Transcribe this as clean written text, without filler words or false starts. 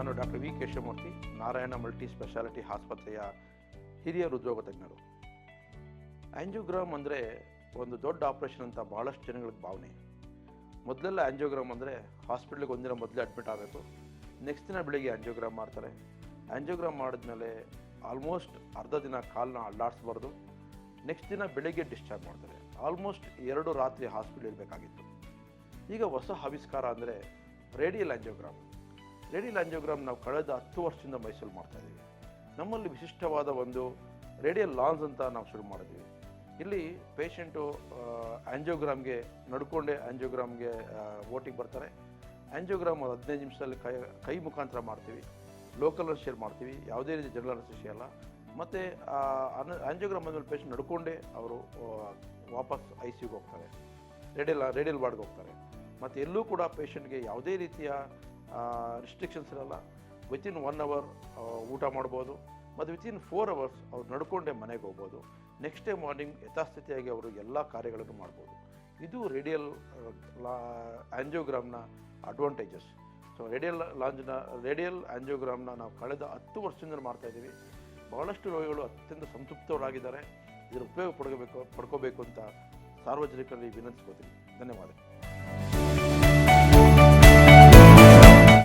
ನಾನು doctor V Keshavamurthy, Narayana multi speciality ಆಸ್ಪತ್ರೆಯ ಹಿರಿಯ ಹೃದ್ರೋಗ ತಜ್ಞರು. ಆ್ಯಂಜಿಯೋಗ್ರಾಮ್ ಅಂದರೆ ಒಂದು ದೊಡ್ಡ ಆಪ್ರೇಷನ್ ಅಂತ ಭಾಳಷ್ಟು ಜನಗಳಿಗೆ ಭಾವನೆ. ಮೊದಲೆಲ್ಲ ಆ್ಯಂಜಿಯೋಗ್ರಾಮ್ ಅಂದರೆ ಹಾಸ್ಪಿಟ್ಲಿಗೆ ಒಂದಿನ ಮೊದಲೇ ಅಡ್ಮಿಟ್ ಆಗಬೇಕು, ನೆಕ್ಸ್ಟ್ ದಿನ ಬೆಳಿಗ್ಗೆ ಆ್ಯಂಜಿಯೋಗ್ರಾಮ್ ಮಾಡ್ತಾರೆ. ಆ್ಯಂಜಿಯೋಗ್ರಾಮ್ ಮಾಡಿದ್ಮೇಲೆ ಆಲ್ಮೋಸ್ಟ್ ಅರ್ಧ ದಿನ ಕಾಲನ್ನ ಅಲ್ಲಾಡಿಸ್ಬಾರ್ದು, ನೆಕ್ಸ್ಟ್ ದಿನ ಬೆಳಿಗ್ಗೆ ಡಿಸ್ಚಾರ್ಜ್ ಮಾಡ್ತಾರೆ. ಆಲ್ಮೋಸ್ಟ್ 2 ರಾತ್ರಿ ಹಾಸ್ಪಿಟಲ್ ಇರಬೇಕಾಗಿತ್ತು. ಈಗ ಹೊಸ ಆವಿಷ್ಕಾರ ಅಂದರೆ ರೇಡಿಯಲ್ ಆ್ಯಂಜಿಯೋಗ್ರಾಮ್. ರೇಡಿಯಲ್ ಆ್ಯಂಜಿಯೋಗ್ರಾಮ್ ನಾವು ಕಳೆದ 10 ವರ್ಷದಿಂದ ಮೈಸೂರು ಮಾಡ್ತಾಯಿದ್ದೀವಿ. ನಮ್ಮಲ್ಲಿ ವಿಶಿಷ್ಟವಾದ ಒಂದು ರೇಡಿಯಲ್ ಲಾಂಜ್ ಅಂತ ನಾವು ಶುರು ಮಾಡಿದ್ವಿ. ಇಲ್ಲಿ ಪೇಷಂಟು ಆ್ಯಂಜಿಯೋಗ್ರಾಮ್ಗೆ ನಡ್ಕೊಂಡೇ ಆ್ಯಂಜಿಯೋಗ್ರಾಮ್ಗೆ ಓಟಿಗೆ ಬರ್ತಾರೆ. ಆ್ಯಂಜಿಯೋಗ್ರಾಮ್ 15 ನಿಮಿಷದಲ್ಲಿ ಕೈ ಮುಖಾಂತರ ಮಾಡ್ತೀವಿ, ಲೋಕಲ್ ಅನಸ್ತೇಷಿಯಾ ಮಾಡ್ತೀವಿ, ಯಾವುದೇ ರೀತಿ ಜನರಲ್ ಅನಸ್ತೇಷಿಯಾ ಅಲ್ಲ. ಮತ್ತು ಆ್ಯಂಜಿಯೋಗ್ರಾಮ್ ಬಂದಮೇಲೆ ಪೇಷಂಟ್ ನಡ್ಕೊಂಡೇ ಅವರು ವಾಪಸ್ ICUಗೆ ಹೋಗ್ತಾರೆ, ರೇಡಿಯಲ್ ವಾರ್ಡ್ಗೆ ಹೋಗ್ತಾರೆ. ಮತ್ತು ಎಲ್ಲೂ ಕೂಡ ಪೇಷಂಟ್ಗೆ ಯಾವುದೇ ರೀತಿಯ ರಿಸ್ಟ್ರಿಕ್ಷನ್ಸ್ ಇರಲ್ಲ. ವಿತಿನ್ 1 ಅವರ್ ಊಟ ಮಾಡ್ಬೋದು, ಮತ್ತು ವಿತಿನ್ 4 ಅವರ್ಸ್ ಅವ್ರು ನಡ್ಕೊಂಡೇ ಮನೆಗೆ ಹೋಗ್ಬೋದು. ನೆಕ್ಸ್ಟ್ ಡೇ ಮಾರ್ನಿಂಗ್ ಯಥಾಸ್ಥಿತಿಯಾಗಿ ಅವರು ಎಲ್ಲ ಕಾರ್ಯಗಳನ್ನು ಮಾಡ್ಬೋದು. ಇದು ರೇಡಿಯಲ್ ಆ್ಯಂಜಿಯೋಗ್ರಾಮ್ನ ಅಡ್ವಾಂಟೇಜಸ್. ಸೊ ರೇಡಿಯಲ್ ಆ್ಯಂಜಿಯೋಗ್ರಾಮ್ನ ನಾವು ಕಳೆದ 10 ವರ್ಷದಿಂದ ಮಾಡ್ತಾಯಿದ್ದೀವಿ. ಬಹಳಷ್ಟು ರೋಗಿಗಳು ಅತ್ಯಂತ ಸಂತೃಪ್ತರಾಗಿದ್ದಾರೆ. ಇದರ ಉಪಯೋಗ ಪಡ್ಕೋಬೇಕು ಅಂತ ಸಾರ್ವಜನಿಕರಲ್ಲಿ ವಿನಂತಿಸ್ಕೋತೀನಿ. ಧನ್ಯವಾದ.